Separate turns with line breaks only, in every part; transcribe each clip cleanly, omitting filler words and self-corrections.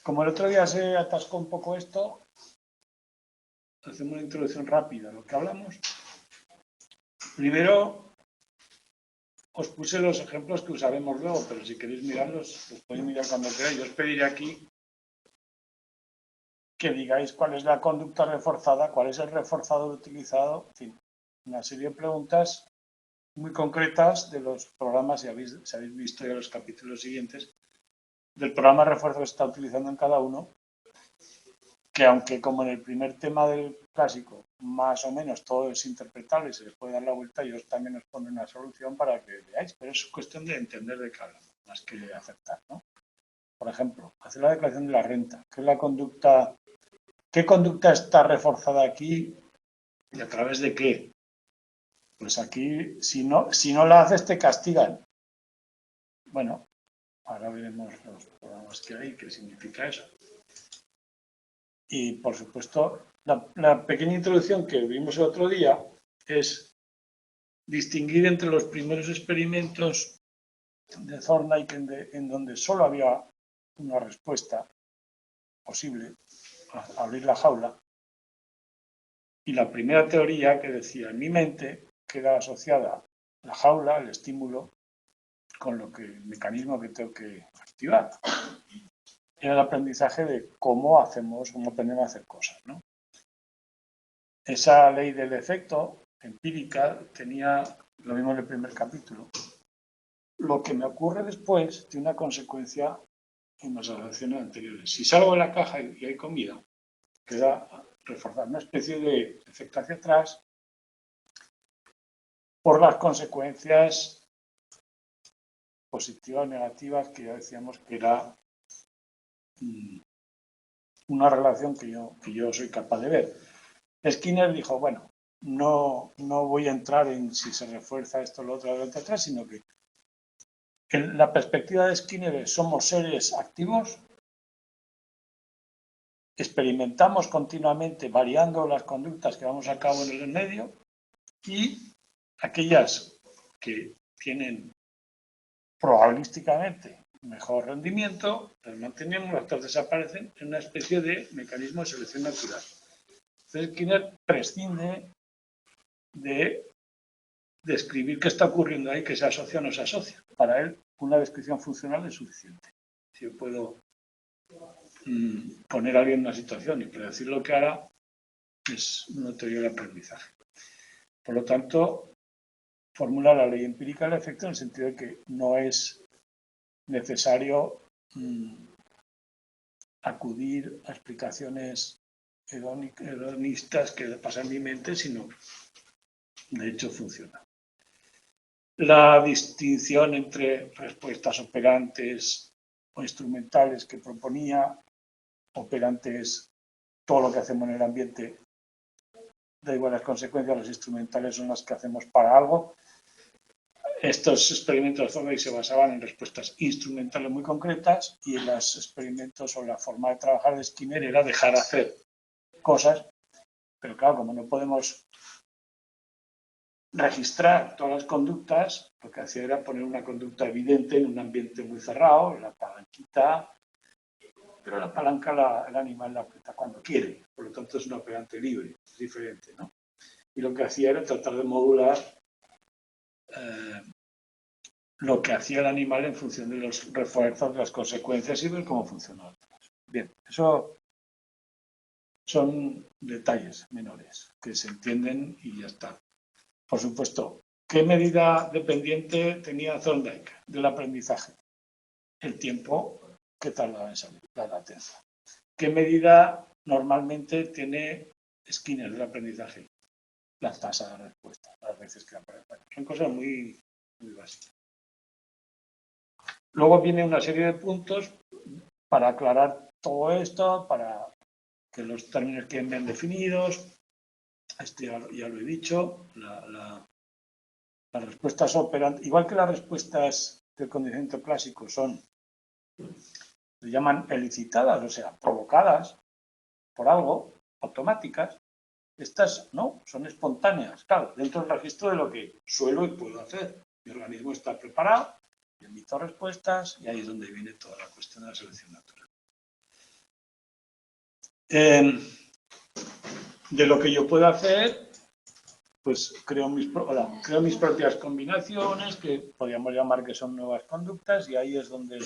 Como el otro día se atascó un poco esto, hacemos una introducción rápida a lo que hablamos. Primero, os puse los ejemplos que usaremos luego, pero si queréis mirarlos, los podéis mirar cuando queráis. Yo os pediré aquí que digáis cuál es la conducta reforzada, cuál es el reforzador utilizado, en fin, una serie de preguntas muy concretas de los programas, si habéis visto ya los capítulos siguientes, del programa de refuerzo que se está utilizando en cada uno, que aunque como en el primer tema del clásico, más o menos todo es interpretable y se les puede dar la vuelta, ellos también nos ponen una solución para que veáis, pero es cuestión de entender de qué hablamos, más que de aceptar, ¿no? Por ejemplo, hacer la declaración de la renta, que es la conducta, ¿qué conducta está reforzada aquí y a través de qué? Pues aquí, si no la haces, te castigan. Bueno, ahora veremos los programas que hay, qué significa eso. Y, por supuesto, la pequeña introducción que vimos el otro día es distinguir entre los primeros experimentos de Thorndike en donde solo había una respuesta posible, abrir la jaula, y la primera teoría que decía en mi mente queda asociada la jaula, el estímulo, con el mecanismo que tengo que activar. Era el aprendizaje de cómo aprendemos a hacer cosas, ¿no? Esa ley del efecto empírica tenía lo mismo en el primer capítulo. Lo que me ocurre después tiene una consecuencia en las asociaciones anteriores. Si salgo de la caja y hay comida, queda reforzada una especie de efecto hacia atrás por las consecuencias positivas o negativas que ya decíamos que era una relación que yo soy capaz de ver. Skinner dijo, bueno, no voy a entrar en si se refuerza esto, lo otro, atrás, sino que la perspectiva de Skinner es somos seres activos, experimentamos continuamente variando las conductas que vamos a cabo en el medio y aquellas que tienen probabilísticamente mejor rendimiento, las mantenemos, las otras desaparecen en una especie de mecanismo de selección natural. Entonces Skinner prescinde de describir qué está ocurriendo ahí, que se asocia o no se asocia. Para él, una descripción funcional es suficiente. Si yo puedo poner a alguien en una situación y predecir lo que hará, es una teoría de aprendizaje. Por lo tanto, formula la ley empírica del efecto en el sentido de que no es necesario acudir a explicaciones hedonistas que pasan en mi mente, sino de hecho funciona. La distinción entre respuestas operantes o instrumentales que proponía, operantes, todo lo que hacemos en el ambiente, da igual las consecuencias, las instrumentales son las que hacemos para algo. Estos experimentos de Thorndike se basaban en respuestas instrumentales muy concretas y en los experimentos o la forma de trabajar de Skinner era dejar hacer cosas, pero claro, como no podemos registrar todas las conductas, lo que hacía era poner una conducta evidente en un ambiente muy cerrado, la palanquita, pero la palanca el animal la aprieta cuando quiere, por lo tanto es un operante libre, es diferente, ¿no? Y lo que hacía era tratar de modular lo que hacía el animal en función de los refuerzos, de las consecuencias y ver cómo funcionaba. Bien, eso son detalles menores que se entienden y ya está. Por supuesto, ¿qué medida dependiente tenía Thorndike del aprendizaje? El tiempo que tardaba en salir, la latencia. ¿Qué medida normalmente tiene Skinner del aprendizaje? La tasa de respuesta, las veces que aparece. Bueno, son cosas muy básicas. Luego viene una serie de puntos para aclarar todo esto, para que los términos queden bien definidos. Esto ya lo he dicho. Las respuestas operantes, igual que las respuestas del condicionamiento clásico se llaman elicitadas, o sea, provocadas por algo, automáticas. Estas no, son espontáneas, claro, dentro del registro de lo que suelo y puedo hacer. Mi organismo está preparado Emito respuestas y ahí es donde viene toda la cuestión de la selección natural. De lo que yo puedo hacer, pues creo mis propias combinaciones, que podríamos llamar que son nuevas conductas, y ahí es donde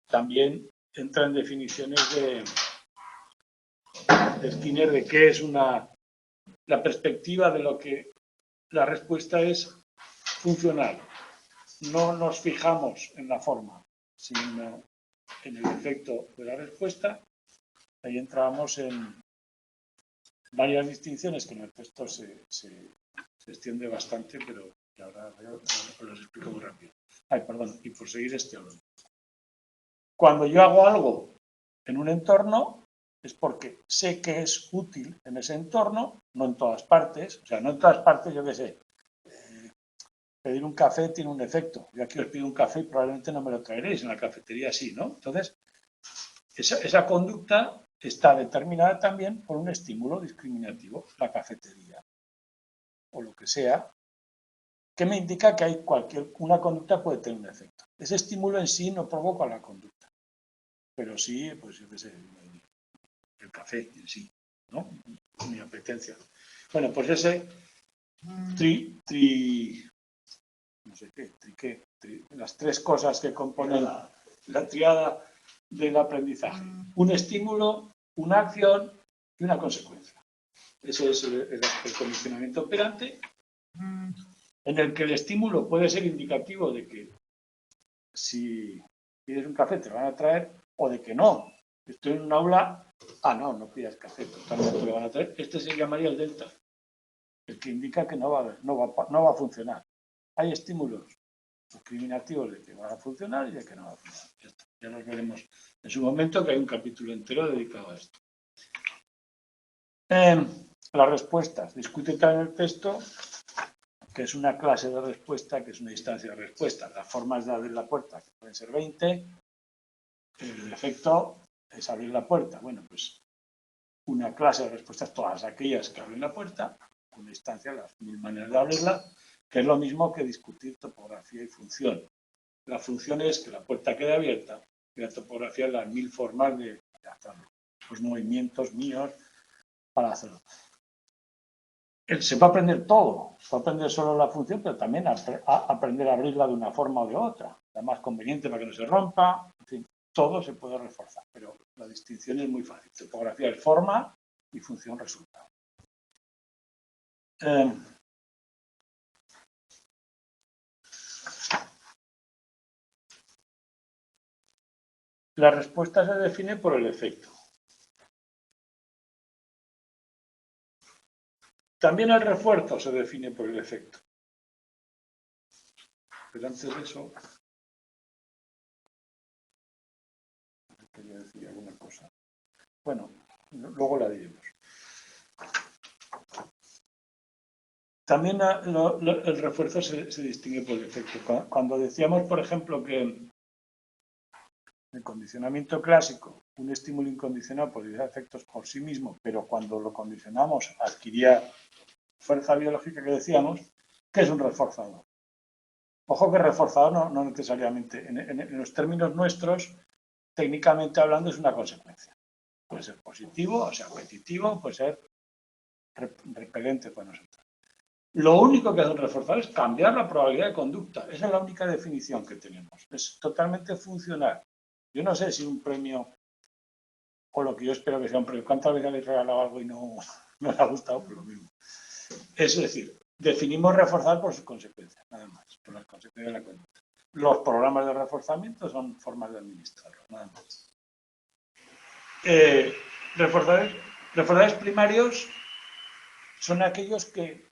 también entran definiciones de Skinner de qué es la perspectiva de lo que la respuesta es funcional. No nos fijamos en la forma, sino en el efecto de la respuesta. Ahí entramos en varias distinciones que en el texto se extiende bastante, pero ahora os las explico muy rápido. Y por seguir este orden. Cuando yo hago algo en un entorno, es porque sé que es útil en ese entorno, no en todas partes. O sea, no en todas partes, yo qué sé, pedir un café tiene un efecto. Yo aquí os pido un café y probablemente no me lo traeréis, en la cafetería sí, ¿no? Entonces, esa conducta está determinada también por un estímulo discriminativo, la cafetería o lo que sea, que me indica que una conducta puede tener un efecto. Ese estímulo en sí no provoca la conducta, pero sí, pues yo qué sé, el café en sí, ¿no? Mi apetencia. Bueno, pues ese las tres cosas que componen la triada del aprendizaje. Un estímulo, una acción y una consecuencia. Ese es el condicionamiento operante, en el que el estímulo puede ser indicativo de que si pides un café te lo van a traer, o de que no. Estoy en un aula, no pidas café, totalmente te lo van a traer. Este se llamaría el delta, el que indica que no va a funcionar. Hay estímulos discriminativos de que van a funcionar y de que no va a funcionar. Ya nos veremos en su momento, que hay un capítulo entero dedicado a esto. Las respuestas. Discute también el texto que es una clase de respuesta, que es una instancia de respuesta. Las formas de abrir la puerta, que pueden ser 20. El efecto es abrir la puerta. Bueno, pues una clase de respuestas, todas aquellas que abren la puerta, una instancia, las 1000 maneras de abrirla, que es lo mismo que discutir topografía y función. La función es que la puerta quede abierta y la topografía es las 1000 formas de hacerlo. Los movimientos míos para hacerlo. Se va a aprender todo, se va a aprender solo la función, pero también aprender a abrirla de una forma o de otra. La más conveniente para que no se rompa, en fin, todo se puede reforzar, pero la distinción es muy fácil. Topografía es forma y función resultado. La respuesta se define por el efecto. También el refuerzo se define por el efecto. Pero antes de eso, quería decir alguna cosa. Bueno, luego la diremos. También el refuerzo se distingue por el efecto. Cuando decíamos, por ejemplo, que en el condicionamiento clásico, un estímulo incondicional podría dar efectos por sí mismo, pero cuando lo condicionamos adquiría fuerza biológica, que decíamos, ¿qué es un reforzador? Ojo que reforzador no necesariamente, en los términos nuestros, técnicamente hablando, es una consecuencia. Puede ser positivo, o sea, apetitivo, puede ser repelente para nosotros. Lo único que hace un reforzador es cambiar la probabilidad de conducta. Esa es la única definición que tenemos. Es totalmente funcional. Yo no sé si un premio, o lo que yo espero que sea un premio, ¿cuántas veces habéis regalado algo y no le ha gustado? Por lo mismo. Es decir, definimos reforzar por sus consecuencias, nada más, por las consecuencias de la conducta. Los programas de reforzamiento son formas de administrarlo, nada más. Reforzadores primarios son aquellos que,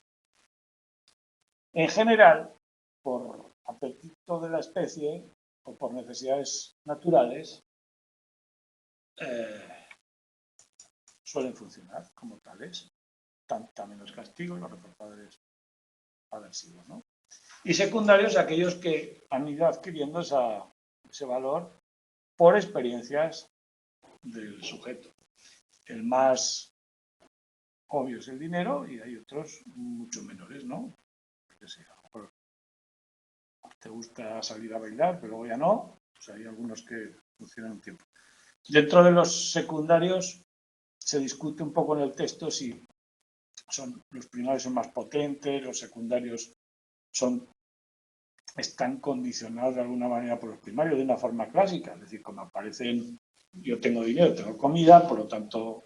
en general, por apetito de la especie o por necesidades naturales, suelen funcionar como tales. También los castigos, los reforzadores aversivos, ¿no? Y secundarios, aquellos que han ido adquiriendo ese valor por experiencias del sujeto. El más obvio es el dinero y hay otros mucho menores, ¿no? te gusta salir a bailar, pero luego ya no. Pues hay algunos que funcionan un tiempo. Dentro de los secundarios se discute un poco en el texto si los primarios son más potentes, los secundarios están condicionados de alguna manera por los primarios de una forma clásica. Es decir, como aparecen, yo tengo dinero, tengo comida, por lo tanto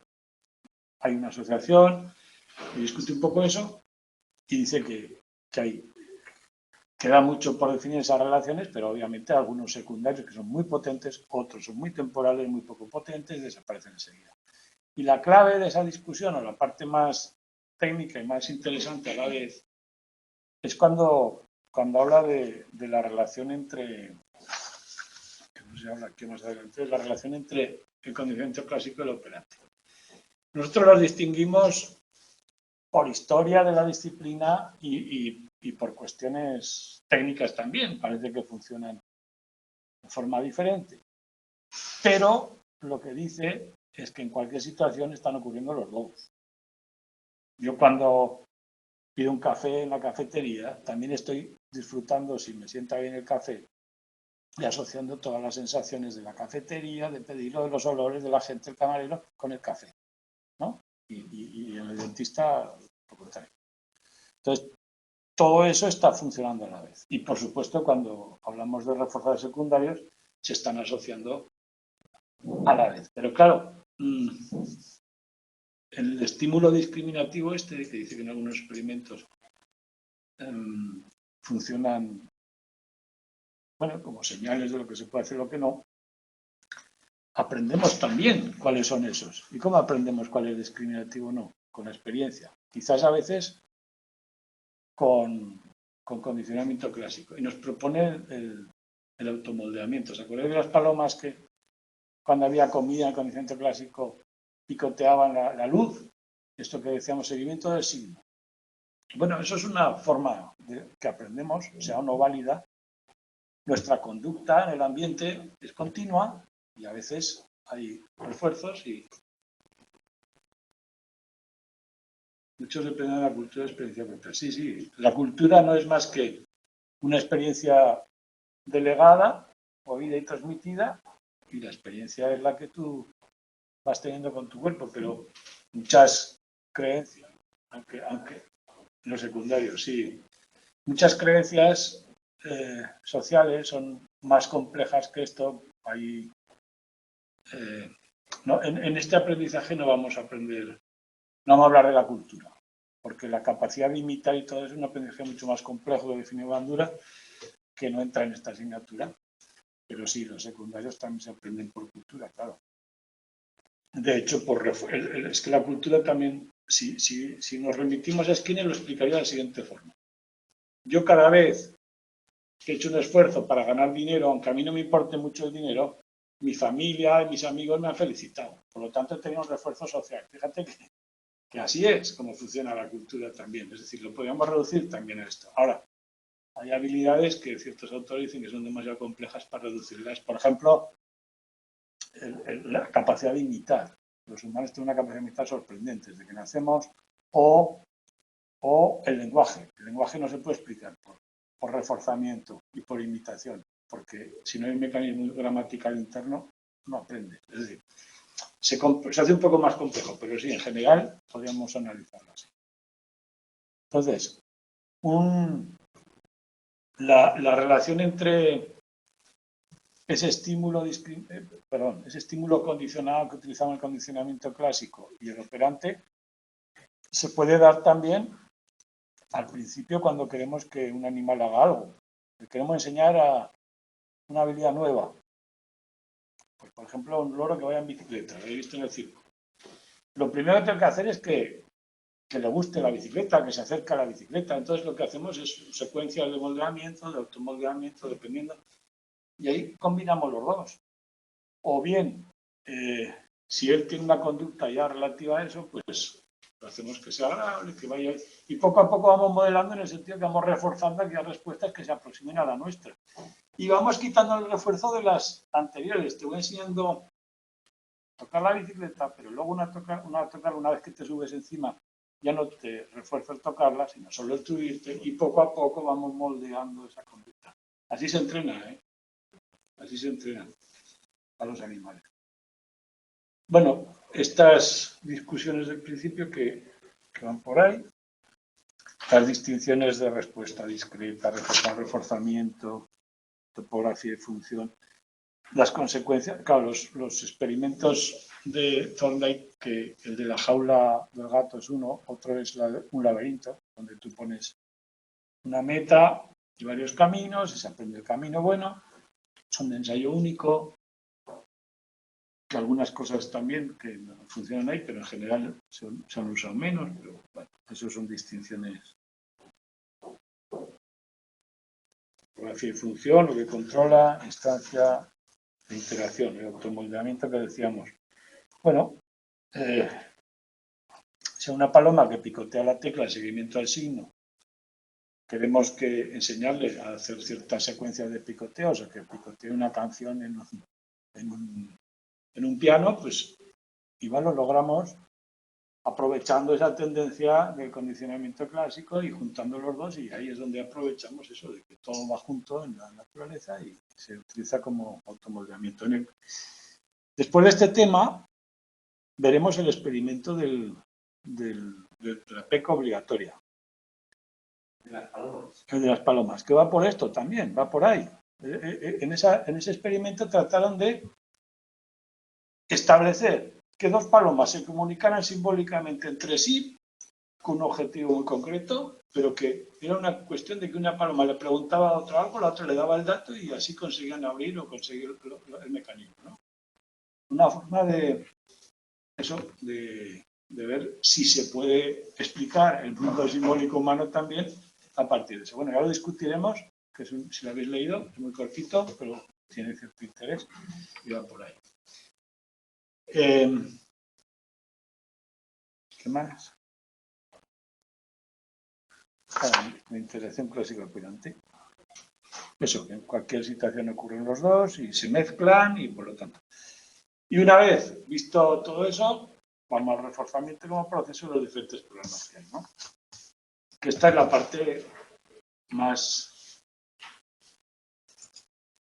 hay una asociación, y discute un poco eso y dice que queda mucho por definir esas relaciones, pero obviamente algunos secundarios que son muy potentes, otros son muy temporales, muy poco potentes, desaparecen enseguida. Y la clave de esa discusión, o la parte más técnica y más interesante a la vez, es cuando habla de la relación entre, que no se habla aquí más adelante, la relación entre el condicionamiento clásico y el operante. Nosotros los distinguimos por historia de la disciplina y por cuestiones técnicas también. Parece que funcionan de forma diferente. Pero lo que dice es que en cualquier situación están ocurriendo los dos. Yo cuando pido un café en la cafetería, también estoy disfrutando, si me sienta bien el café, y asociando todas las sensaciones de la cafetería, de pedirlo, de los olores de la gente, el camarero, con el café, ¿no? Y en el dentista, lo contrario. Entonces, todo eso está funcionando a la vez. Y, por supuesto, cuando hablamos de reforzadores secundarios, se están asociando a la vez. Pero, claro, el estímulo discriminativo que dice que en algunos experimentos funcionan, bueno, como señales de lo que se puede hacer y lo que no, aprendemos también cuáles son esos. ¿Y cómo aprendemos cuál es discriminativo o no? Con la experiencia. Quizás a veces con condicionamiento clásico. Y nos propone el automoldeamiento. ¿Os acordáis de las palomas que cuando había comida en condicionamiento clásico picoteaban la luz? Esto que decíamos, seguimiento del signo. Bueno, eso es una forma que aprendemos, sea o no válida. Nuestra conducta en el ambiente es continua y a veces hay refuerzos y muchos dependen de la cultura de experiencia propia. Sí, sí, la cultura no es más que una experiencia delegada, oída y transmitida, y la experiencia es la que tú vas teniendo con tu cuerpo, pero muchas creencias, aunque los secundarios, sí, muchas creencias sociales son más complejas que esto. Hay, no, en este aprendizaje no vamos a aprender, no vamos a hablar de la cultura, porque la capacidad de imitar y todo es un aprendizaje mucho más complejo de definir Bandura, que no entra en esta asignatura. Pero sí, los secundarios también se aprenden por cultura, claro. De hecho, es que la cultura también, si nos remitimos a Skinner, lo explicaría de la siguiente forma. Yo cada vez que he hecho un esfuerzo para ganar dinero, aunque a mí no me importe mucho el dinero, mi familia y mis amigos me han felicitado. Por lo tanto, he tenido un refuerzo social. Fíjate que así es como funciona la cultura también. Es decir, lo podríamos reducir también a esto. Ahora, hay habilidades que ciertos autores dicen que son demasiado complejas para reducirlas. Por ejemplo, la capacidad de imitar. Los humanos tienen una capacidad de imitar sorprendente desde que nacemos, o el lenguaje. El lenguaje no se puede explicar por reforzamiento y por imitación, porque si no hay un mecanismo gramatical interno, no aprende. Es decir, se hace un poco más complejo, pero sí, en general podríamos analizarlo así. Entonces, la relación entre ese estímulo condicionado que utilizamos en el condicionamiento clásico y el operante se puede dar también al principio cuando queremos que un animal haga algo. Le queremos enseñar a una habilidad nueva. Pues, por ejemplo, un loro que vaya en bicicleta, lo he visto en el circo. Lo primero que tengo que hacer es que le guste la bicicleta, que se acerque a la bicicleta. Entonces lo que hacemos es secuencias de moldeamiento, de automoldeamiento, dependiendo. Y ahí combinamos los dos. O bien, si él tiene una conducta ya relativa a eso, pues hacemos que sea agradable, que vaya. Y poco a poco vamos modelando en el sentido que vamos reforzando aquellas respuestas que se aproximen a la nuestra. Y vamos quitando el refuerzo de las anteriores. Te voy enseñando a tocar la bicicleta, pero luego una vez que te subes encima, ya no te refuerza el tocarla, sino solo el subirte, y poco a poco vamos moldeando esa conducta. Así se entrena, ¿eh? Así se entrena a los animales. Bueno, estas discusiones del principio que van por ahí, las distinciones de respuesta discreta, reforzamiento, topografía y función, las consecuencias, claro, los experimentos de Thorndike, que el de la jaula del gato es uno, otro es un laberinto, donde tú pones una meta y varios caminos, y se aprende el camino bueno, son de ensayo único, que algunas cosas también que no funcionan ahí, pero en general se han usado menos, pero bueno, eso son distinciones. Topografía y función, lo que controla, instancia de interacción, el automoldeamiento que decíamos. Bueno, si una paloma que picotea la tecla de seguimiento al signo, queremos que enseñarle a hacer ciertas secuencias de picoteos o que picotee una canción en un piano, pues igual lo logramos aprovechando esa tendencia del condicionamiento clásico y juntando los dos, y ahí es donde aprovechamos eso de que todo va junto en la naturaleza y se utiliza como automoldeamiento. Después de este tema, veremos el experimento de la pesca obligatoria. El de las palomas, que va por esto también, va por ahí. En ese experimento trataron de establecer que dos palomas se comunicaran simbólicamente entre sí con un objetivo muy concreto, pero que era una cuestión de que una paloma le preguntaba a otra algo, la otra le daba el dato y así conseguían abrir o conseguir el mecanismo, ¿no? Una forma de eso, de ver si se puede explicar el mundo simbólico humano también a partir de eso. Bueno, ya lo discutiremos, que si lo habéis leído, es muy cortito, pero tiene cierto interés y va por ahí. ¿Qué más? La interacción clásica operante. Eso, que en cualquier situación ocurren los dos y se mezclan y por lo tanto. Y una vez visto todo eso, vamos al reforzamiento como proceso de los diferentes programas que hay, ¿no? Que esta es la parte más,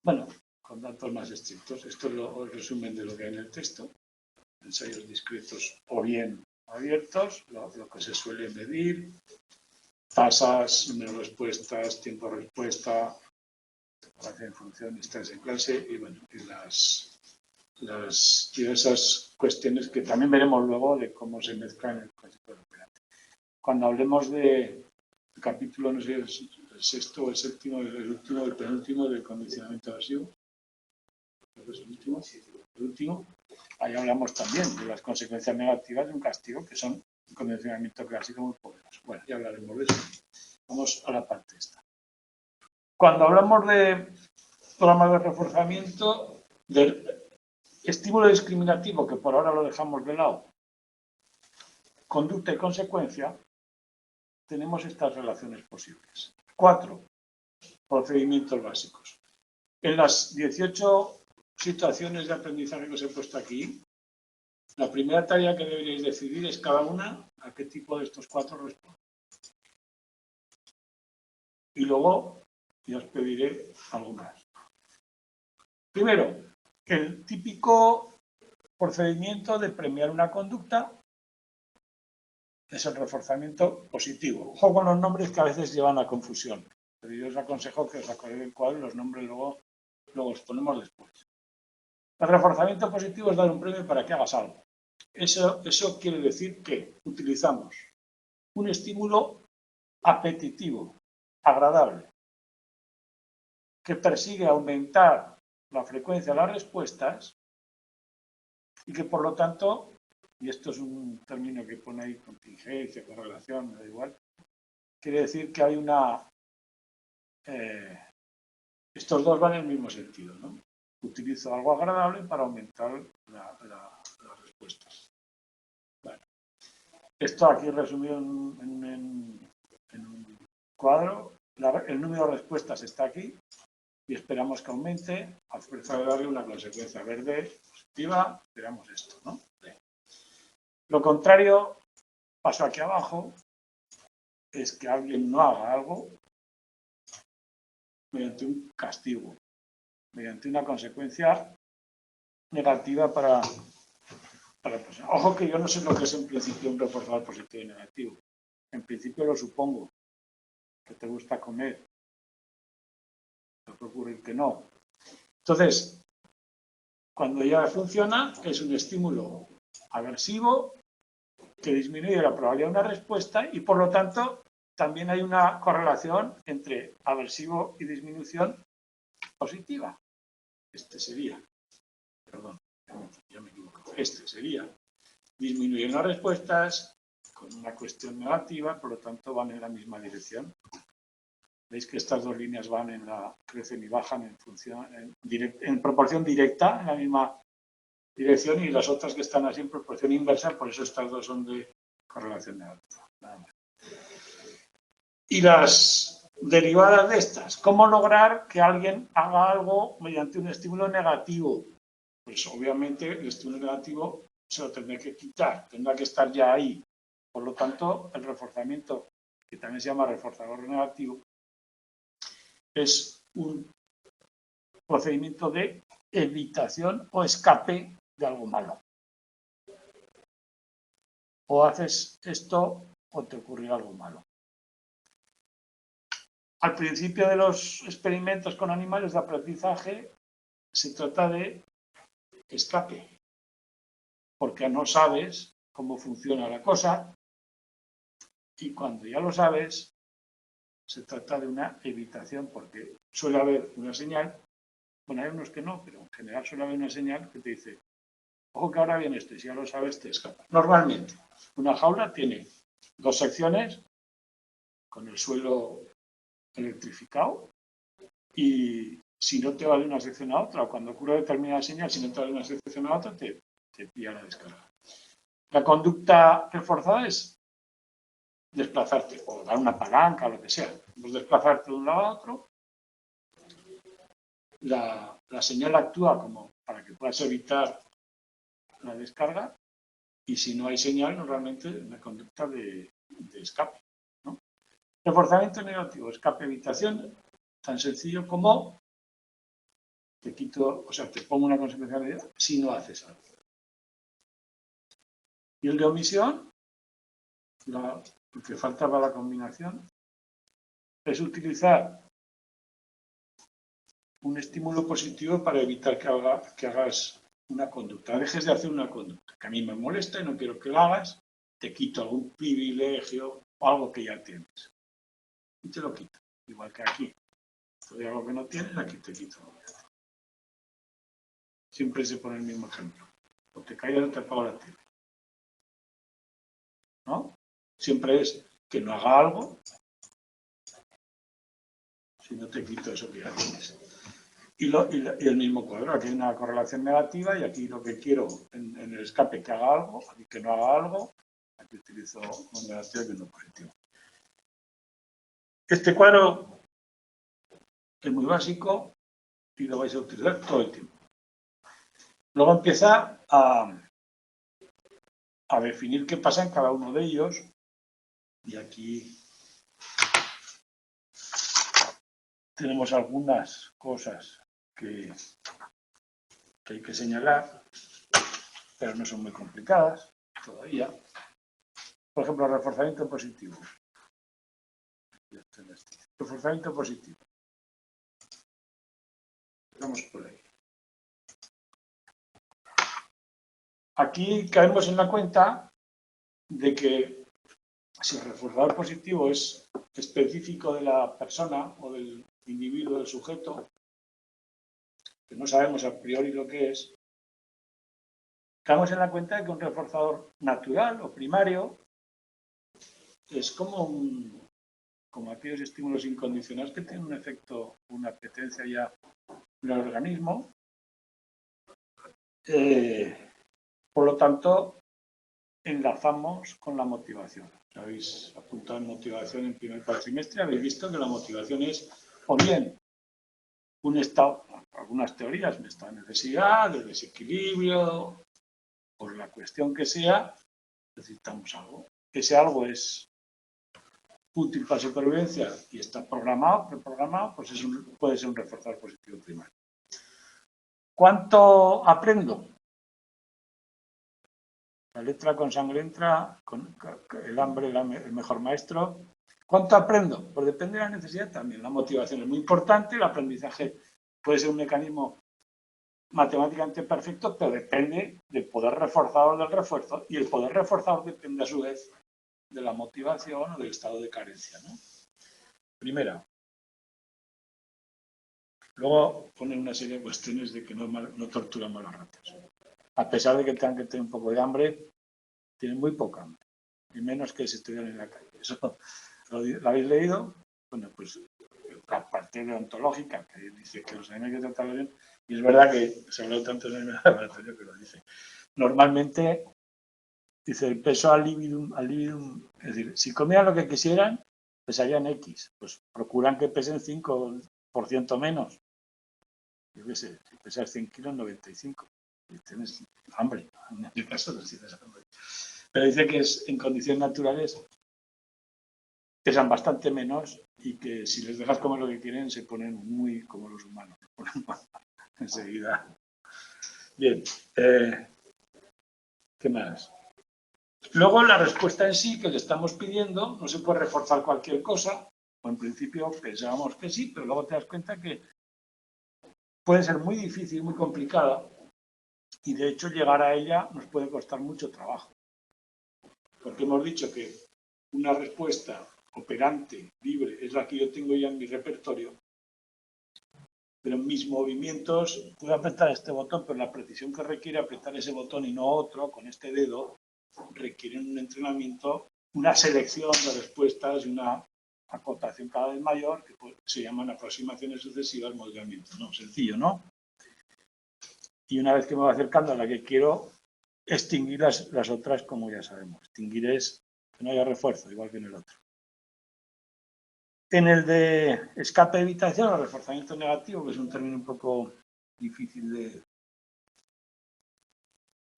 bueno, con datos más estrictos. Esto es el resumen de lo que hay en el texto. Ensayos discretos o bien abiertos, lo que se suele medir, tasas, número de respuestas, tiempo de respuesta, en función, instancias en clase y bueno, y las diversas cuestiones que también veremos luego de cómo se mezclan en el concepto de operante. Cuando hablemos del capítulo, no sé, el sexto o el séptimo, el último, el penúltimo del condicionamiento evasivo, el último, ahí hablamos también de las consecuencias negativas de un castigo que son un condicionamiento clásico muy poderoso. Bueno, ya hablaremos de eso. Vamos a la parte esta. Cuando hablamos de programas de reforzamiento, del estímulo discriminativo, que por ahora lo dejamos de lado, conducta y consecuencia, tenemos estas relaciones posibles. 4 procedimientos básicos. En las 18 situaciones de aprendizaje que os he puesto aquí, la primera tarea que deberéis decidir es cada una a qué tipo de estos 4 responde. Y luego ya os pediré algo más. Primero, el típico procedimiento de premiar una conducta es el reforzamiento positivo. Ojo con los nombres que a veces llevan a confusión. Pero yo os aconsejo que os acordéis del cuadro y los nombres luego los ponemos después. El reforzamiento positivo es dar un premio para que hagas algo. Eso quiere decir que utilizamos un estímulo apetitivo, agradable, que persigue aumentar la frecuencia de las respuestas y que por lo tanto, y esto es un término que pone ahí contingencia, correlación, me da igual, quiere decir que hay una... estos dos van en el mismo sentido, ¿no? Utilizo algo agradable para aumentar las respuestas. Bueno, esto aquí resumido en un cuadro. El número de respuestas está aquí y esperamos que aumente a fuerza de darle una consecuencia verde positiva. Esperamos esto, ¿no? Lo contrario, paso aquí abajo, es que alguien no haga algo mediante un castigo, mediante una consecuencia negativa para la persona. Ojo que yo no sé lo que es en principio un reforzador positivo y negativo. En principio lo supongo, que te gusta comer. Puede ocurrir que no. Entonces, cuando ya funciona, es un estímulo aversivo que disminuye la probabilidad de una respuesta y, por lo tanto, también hay una correlación entre aversivo y disminución positiva. Este sería, perdón, ya me equivoco, este sería disminuir las respuestas con una cuestión negativa, por lo tanto van en la misma dirección. Veis que estas dos líneas van crecen y bajan en proporción directa, en la misma dirección, y las otras que están así en proporción inversa, por eso estas dos son de correlación negativa. Nada más. Y las derivadas de estas, ¿cómo lograr que alguien haga algo mediante un estímulo negativo? Pues obviamente el estímulo negativo se lo tendrá que quitar, tendrá que estar ya ahí. Por lo tanto, el reforzamiento, que también se llama reforzador negativo, es un procedimiento de evitación o escape de algo malo. O haces esto o te ocurrirá algo malo. Al principio de los experimentos con animales de aprendizaje se trata de escape, porque no sabes cómo funciona la cosa y cuando ya lo sabes se trata de una evitación, porque suele haber una señal, bueno, hay unos que no, pero en general suele haber una señal que te dice, ojo que ahora viene esto, y si ya lo sabes te escapas. Normalmente, una jaula tiene dos secciones con el suelo electrificado y si no te va de una sección a otra, o cuando ocurre determinada señal, si no te va de una sección a otra, te pilla la descarga. La conducta reforzada es desplazarte, o dar una palanca, o lo que sea. Pues desplazarte de un lado a otro. La señal actúa como para que puedas evitar la descarga, y si no hay señal, normalmente una conducta de escape, ¿no? Reforzamiento negativo, escape, evitación, tan sencillo como te quito, o sea, te pongo una consecuencia negativa si no haces algo. Y el de omisión, lo que falta para la combinación, es utilizar un estímulo positivo para evitar que hagas una conducta, dejes de hacer una conducta que a mí me molesta y no quiero que la hagas, te quito algún privilegio o algo que ya tienes. Y te lo quito, igual que aquí. Hay algo que no tienes, aquí te quito. Siempre se pone el mismo ejemplo. O te callas o te apago la tele. ¿No? Siempre es que no haga algo si no te quito eso que ya tienes. Y el mismo cuadro, aquí hay una correlación negativa y aquí lo que quiero en el escape que haga algo, aquí que no haga algo, aquí utilizo un negativo y uno positivo. Este cuadro es muy básico y lo vais a utilizar todo el tiempo. Luego empieza a definir qué pasa en cada uno de ellos y aquí tenemos algunas cosas que hay que señalar, pero no son muy complicadas todavía. Por ejemplo, reforzamiento positivo. Reforzamiento positivo. Vamos por ahí. Aquí caemos en la cuenta de que si el reforzador positivo es específico de la persona o del individuo, del sujeto, que no sabemos a priori lo que es, caemos en la cuenta de que un reforzador natural o primario es como aquellos estímulos incondicionales que tienen un efecto, una apetencia ya en el organismo. Por lo tanto, enlazamos con la motivación. Habéis apuntado en motivación en primer cuatrimestre, habéis visto que la motivación es o bien un estado, algunas teorías, un estado de necesidad, de desequilibrio, por la cuestión que sea, necesitamos algo. Ese algo es útil para supervivencia y está programado, preprogramado, pues puede ser un reforzador positivo primario. ¿Cuánto aprendo? La letra con sangre entra, con el hambre el mejor maestro. ¿Cuánto aprendo? Pues depende de la necesidad también. La motivación es muy importante, el aprendizaje puede ser un mecanismo matemáticamente perfecto, pero depende del poder reforzador del refuerzo, y el poder reforzador depende a su vez de la motivación o del estado de carencia, ¿no? Primera. Luego pone una serie de cuestiones de que no torturan a los ratos. A pesar de que tengan que tener un poco de hambre, tienen muy poca hambre, y menos que si estuvieran en la calle. ¿Eso lo habéis leído? Bueno, pues la parte deontológica, que dice que los animales hay que tratarlos bien, y es verdad que se ha hablado tanto en el laboratorio que lo dice. Normalmente, dice el peso al libidum, es decir, si comieran lo que quisieran, pesarían X, pues procuran que pesen 5% menos. Yo qué sé, si pesas 100 kilos, 95. Y tienes hambre, en este caso no tienes hambre. Pero dice que en condiciones naturales pesan bastante menos y que si les dejas comer lo que quieren se ponen muy como los humanos. Enseguida. Bien, ¿qué más? Luego la respuesta en sí que le estamos pidiendo, no se puede reforzar cualquier cosa, o en principio pensábamos que sí, pero luego te das cuenta que puede ser muy difícil, muy complicada, y de hecho llegar a ella nos puede costar mucho trabajo. Porque hemos dicho que una respuesta operante, libre, es la que yo tengo ya en mi repertorio, pero en mis movimientos puedo apretar este botón, pero la precisión que requiere apretar ese botón y no otro, con este dedo, requiere un entrenamiento, una selección de respuestas y una acotación cada vez mayor, que se llaman aproximaciones sucesivas, modelamiento, ¿no? Sencillo, ¿no? Y una vez que me voy acercando a la que quiero, extinguir las otras, como ya sabemos. Extinguir es que no haya refuerzo, igual que en el otro. En el de escape de evitación o reforzamiento negativo, que es un término un poco difícil de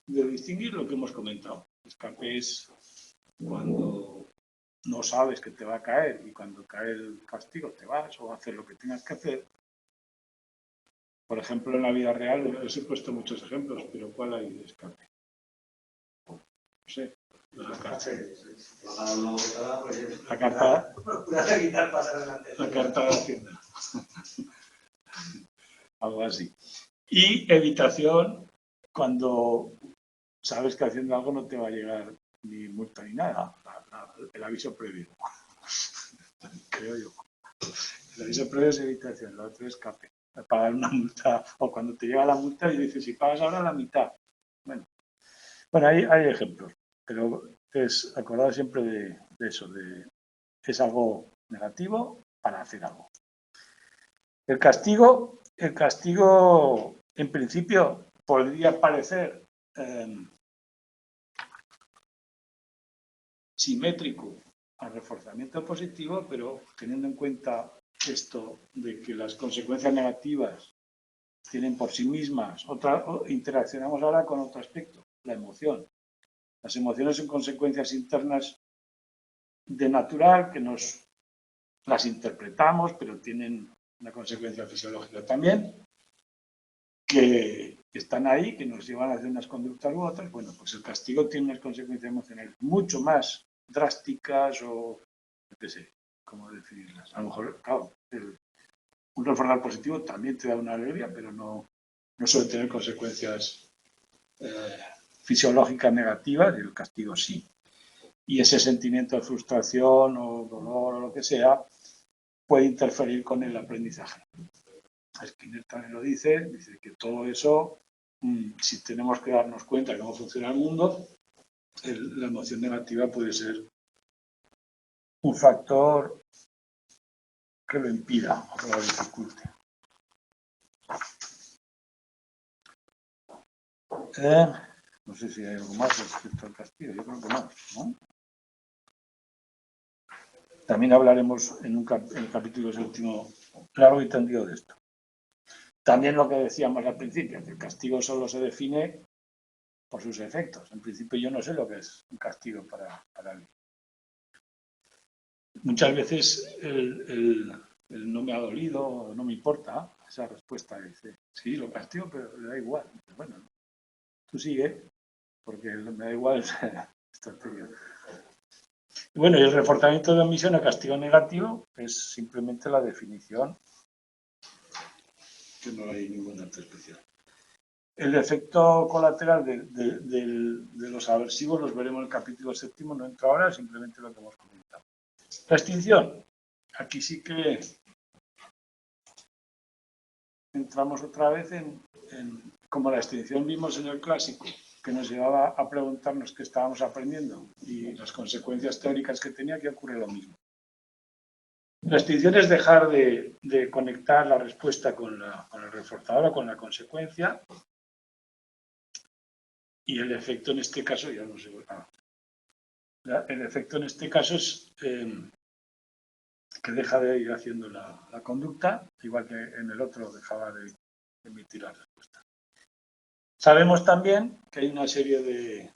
distinguir, lo que hemos comentado. Escape es cuando no sabes que te va a caer y cuando cae el castigo te vas o haces lo que tengas que hacer. Por ejemplo, en la vida real, os he puesto muchos ejemplos, pero ¿cuál hay de escape? No sé. La carta de Hacienda. Algo así. Y evitación, cuando sabes que haciendo algo no te va a llegar ni multa ni nada. El aviso previo. Creo yo. El aviso previo es evitación, lo otro es escape. Pagar una multa, o cuando te llega la multa y dices, si pagas ahora la mitad. Bueno, hay ejemplos, pero acordado siempre de eso, es algo negativo para hacer algo. El castigo en principio podría parecer simétrico al reforzamiento positivo, pero teniendo en cuenta esto de que las consecuencias negativas tienen por sí mismas interaccionamos ahora con otro aspecto, la emoción. Las emociones son consecuencias internas de natural que las interpretamos, pero tienen una consecuencia fisiológica también, que están ahí, que nos llevan a hacer unas conductas u otras. Bueno, pues el castigo tiene unas consecuencias emocionales mucho más drásticas o, no sé, cómo definirlas. A lo mejor, claro, un reforzador positivo también te da una alegría, pero no suele tener consecuencias fisiológicas negativas, y el castigo sí. Y ese sentimiento de frustración o dolor o lo que sea puede interferir con el aprendizaje. Skinner también lo dice que todo eso, si tenemos que darnos cuenta de cómo funciona el mundo, la emoción negativa puede ser un factor que lo impida o que lo dificulte. No sé si hay algo más respecto al castigo, yo creo que no. También hablaremos en el capítulo séptimo largo y tendido de esto. También lo que decíamos al principio, que el castigo solo se define por sus efectos. En principio yo no sé lo que es un castigo para alguien. Muchas veces el no me ha dolido, no me importa, esa respuesta dice, sí, lo castigo, pero le da igual. Bueno, tú sigue, porque me da igual esta teoría. Bueno, y el reforzamiento de omisión a castigo negativo es simplemente la definición, que no hay ninguna dato especial. El efecto colateral de los aversivos los veremos en el capítulo 7, no entra ahora, simplemente lo que hemos comentado. La extinción. Aquí sí que entramos otra vez como la extinción vimos en el clásico, que nos llevaba a preguntarnos qué estábamos aprendiendo y las consecuencias teóricas que tenía, que ocurre lo mismo. La extinción es dejar de conectar la respuesta con el reforzador o con la consecuencia, y el efecto en este caso, ya no sé, el efecto en este caso es que deja de ir haciendo la conducta, igual que en el otro dejaba de emitir la respuesta. Sabemos también que hay una serie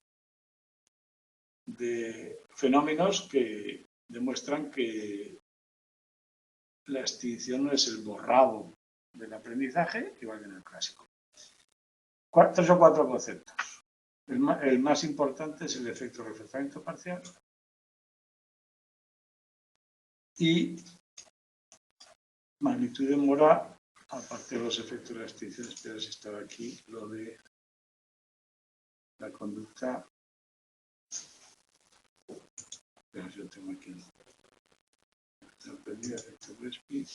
de fenómenos que demuestran que la extinción no es el borrado del aprendizaje, igual que en el clásico. 3 o 4 conceptos. El más importante es el efecto reforzamiento parcial y magnitud de mora, aparte de los efectos de la extinción. Espera si estaba aquí lo de la conducta. Espera si lo tengo aquí. Efecto Crespi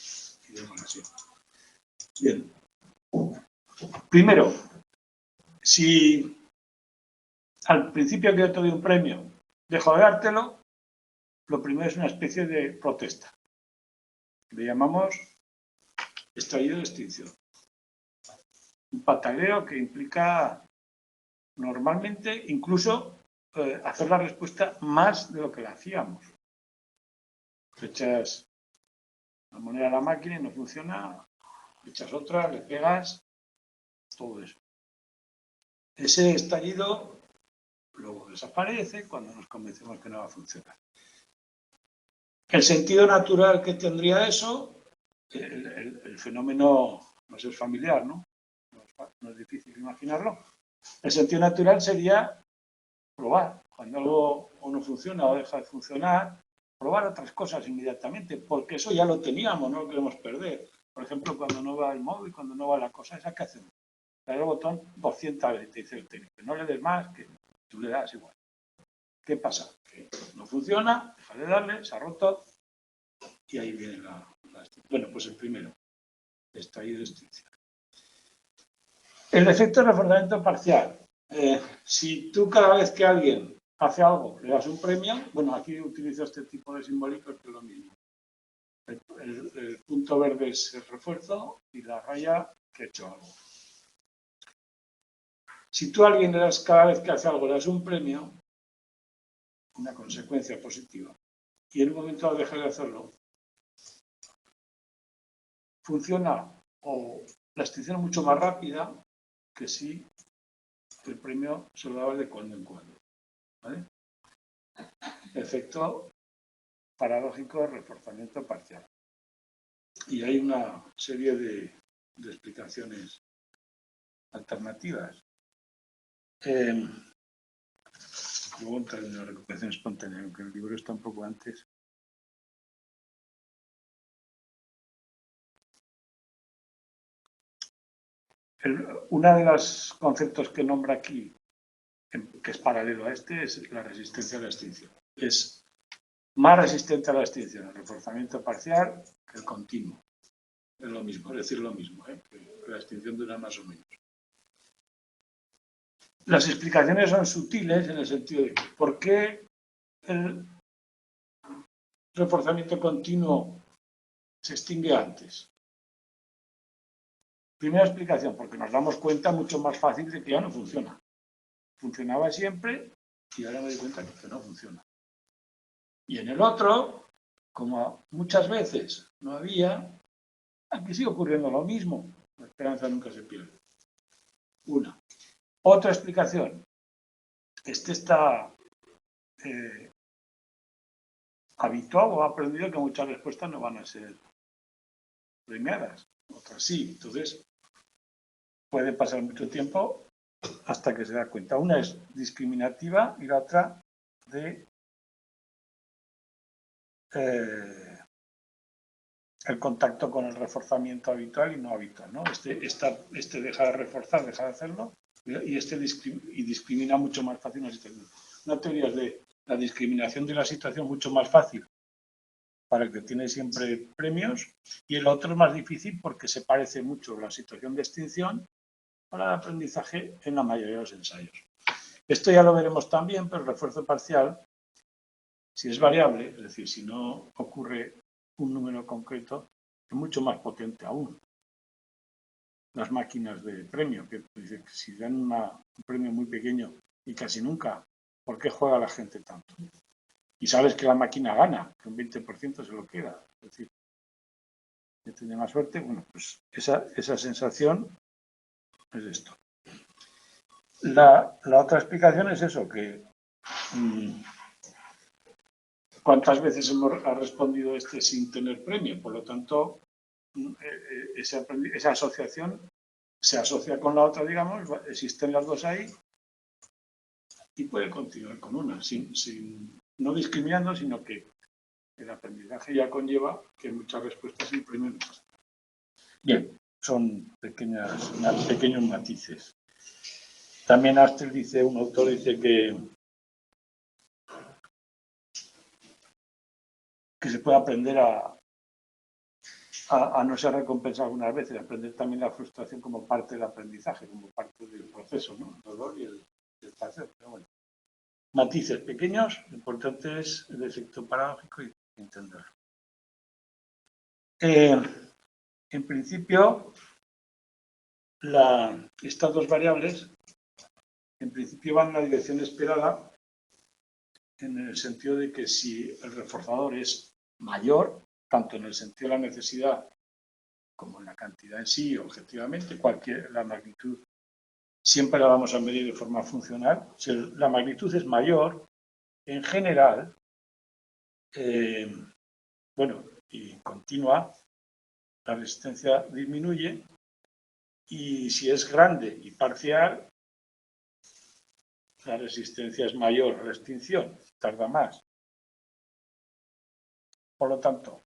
y demás así. Bien. Primero, si al principio que yo te doy un premio dejo de dártelo, lo primero es una especie de protesta. Le llamamos estallido de extinción. Un pataleo que implica normalmente incluso hacer la respuesta más de lo que la hacíamos. Echas la moneda a la máquina y no funciona, echas otra, le pegas, todo eso. Ese estallido luego desaparece cuando nos convencemos que no va a funcionar. El sentido natural que tendría eso, el fenómeno nos es familiar, ¿no? No es difícil imaginarlo. El sentido natural sería probar. Cuando algo o no funciona o deja de funcionar, probar otras cosas inmediatamente, porque eso ya lo teníamos, no lo queremos perder. Por ejemplo, cuando no va el móvil, cuando no va la cosa esa, ¿qué hacemos? Le das el botón 200 veces, te dice el técnico. No le des más, que tú le das igual. ¿Qué pasa? Que no funciona, deja de darle, se ha roto y ahí viene la bueno, pues el primero, estallido de extinción. El efecto de reforzamiento parcial. Si tú cada vez que alguien hace algo le das un premio, bueno, aquí utilizo este tipo de simbólicos que es lo mismo. El punto verde es el refuerzo y la raya que he hecho algo. Si tú a alguien le das cada vez que hace algo le das un premio, una consecuencia positiva, y en un momento dado deja de hacerlo, funciona o la extinción es mucho más rápida que si el premio se lo daba de cuando en cuando. ¿Vale? Efecto paradójico de reforzamiento parcial. Y hay una serie de explicaciones alternativas. Luego entra en la recuperación espontánea, aunque el libro está un poco antes. Uno de los conceptos que nombra aquí, que es paralelo a este, es la resistencia a la extinción. Es más resistente a la extinción, el reforzamiento parcial, que el continuo. Es lo mismo, es decir, lo mismo, que la extinción dura más o menos. Las explicaciones son sutiles en el sentido de que ¿por qué el reforzamiento continuo se extingue antes? Primera explicación, porque nos damos cuenta mucho más fácil de que ya no funciona. Funcionaba siempre y ahora me doy cuenta que no funciona. Y en el otro, como muchas veces no había, aquí sigue ocurriendo lo mismo. La esperanza nunca se pierde. Una. Otra explicación. Este está habituado o ha aprendido que muchas respuestas no van a ser premiadas, otras sí. Entonces, puede pasar mucho tiempo hasta que se da cuenta. Una es discriminativa y la otra de el contacto con el reforzamiento habitual y no habitual, ¿no? Este deja de reforzar, deja de hacerlo, y discrimina mucho más fácil una situación. Una teoría es de la discriminación de la situación mucho más fácil para el que tiene siempre premios, y el otro es más difícil porque se parece mucho la situación de extinción para el aprendizaje en la mayoría de los ensayos. Esto ya lo veremos también, pero el refuerzo parcial, si es variable, es decir, si no ocurre un número concreto, es mucho más potente aún. Las máquinas de premio, que si dan un premio muy pequeño y casi nunca, ¿por qué juega la gente tanto? Y sabes que la máquina gana, que un 20% se lo queda. Es decir, que tiene más suerte. Bueno, pues esa sensación es esto. La otra explicación es eso, que ¿cuántas veces ha respondido este sin tener premio? Por lo tanto, esa asociación se asocia con la otra, digamos, existen las dos ahí y puede continuar con una, no discriminando, sino que el aprendizaje ya conlleva que muchas respuestas se imprimen. Bien, son pequeños matices. También Astel dice, un autor dice que se puede aprender a no ser recompensado algunas veces, aprender también la frustración como parte del aprendizaje, como parte del proceso, ¿no? El dolor y el placer. Pero bueno, matices pequeños, lo importante es el efecto paradójico y entenderlo. En principio, estas dos variables, en principio van en la dirección esperada, en el sentido de que si el reforzador es mayor, tanto en el sentido de la necesidad como en la cantidad en sí, objetivamente, la magnitud siempre la vamos a medir de forma funcional. Si la magnitud es mayor, en general, y continua, la resistencia disminuye, y si es grande y parcial, la resistencia es mayor a la extinción, tarda más. Por lo tanto,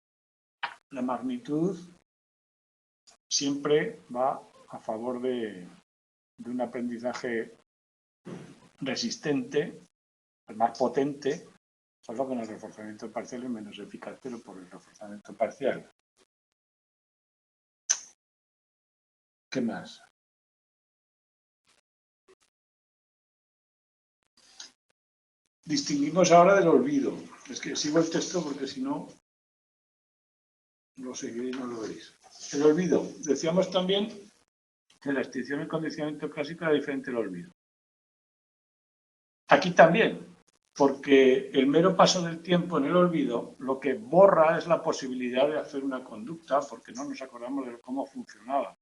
la magnitud siempre va a favor de un aprendizaje resistente, más potente, solo que en el reforzamiento parcial es menos eficaz, pero por el reforzamiento parcial. ¿Qué más? Distinguimos ahora del olvido. Es que sigo el texto porque si no, lo seguiréis y no lo veréis. El olvido. Decíamos también que la extinción y el condicionamiento clásico era diferente del olvido. Aquí también, porque el mero paso del tiempo en el olvido lo que borra es la posibilidad de hacer una conducta porque no nos acordamos de cómo funcionaba.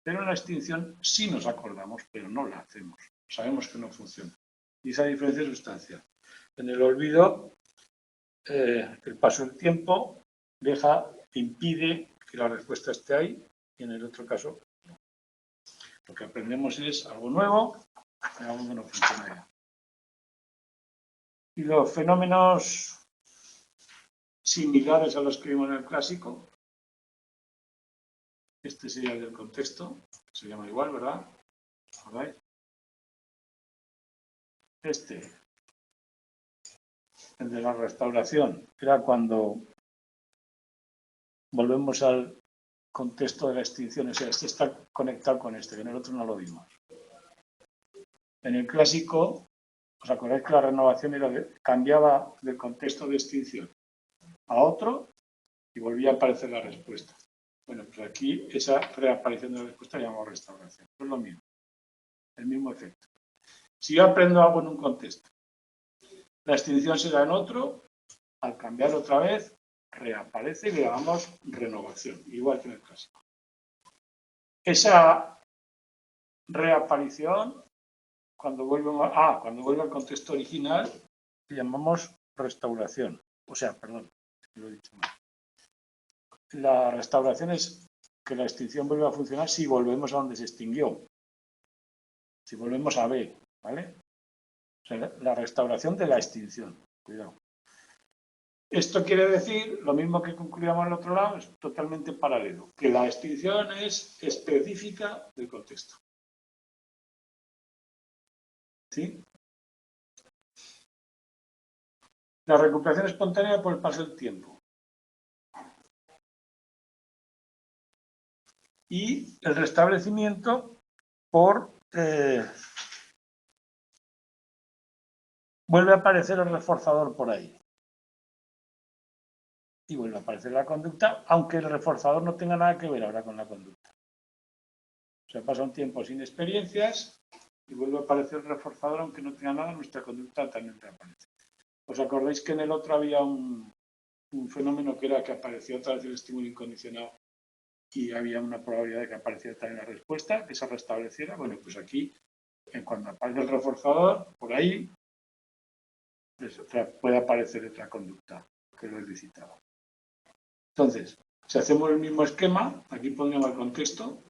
Pero en la extinción sí nos acordamos, pero no la hacemos. Sabemos que no funciona. Y esa diferencia es sustancial. En el olvido, el paso del tiempo impide que la respuesta esté ahí, y en el otro caso, no. Lo que aprendemos es algo nuevo, algo que no funciona ya. Y los fenómenos similares a los que vimos en el clásico, este sería el del contexto, se llama igual, ¿verdad? ¿Veis? El de la restauración, era cuando volvemos al contexto de la extinción, o sea, este está conectado con que en el otro no lo vimos. En el clásico, ¿os acordáis que la renovación cambiaba del contexto de extinción a otro y volvía a aparecer la respuesta? Bueno, pues aquí esa reaparición de la respuesta la llamamos restauración. Es lo mismo, el mismo efecto. Si yo aprendo algo en un contexto, la extinción se da en otro, al cambiar otra vez, reaparece y le llamamos renovación, igual que en el clásico. Esa reaparición, cuando vuelve al contexto original, le llamamos restauración. O sea, perdón, lo he dicho mal. La restauración es que la extinción vuelve a funcionar si volvemos a donde se extinguió. Si volvemos a B, ¿vale? O sea, la restauración de la extinción. Cuidado. Esto quiere decir, lo mismo que concluíamos al otro lado, es totalmente paralelo, que la extinción es específica del contexto. ¿Sí? La recuperación espontánea por el paso del tiempo. Y el restablecimiento por... vuelve a aparecer el reforzador por ahí. Y vuelve a aparecer la conducta, aunque el reforzador no tenga nada que ver ahora con la conducta. O sea, pasa un tiempo sin experiencias y vuelve a aparecer el reforzador, aunque no tenga nada, nuestra conducta también reaparece. ¿Os acordáis que en el otro había un fenómeno que era que aparecía otra vez el estímulo incondicionado y había una probabilidad de que apareciera también la respuesta, que se restableciera? Bueno, pues aquí, cuando aparece el reforzador, por ahí puede aparecer otra conducta que lo he visitado. Entonces, si hacemos el mismo esquema, aquí pondríamos el contexto,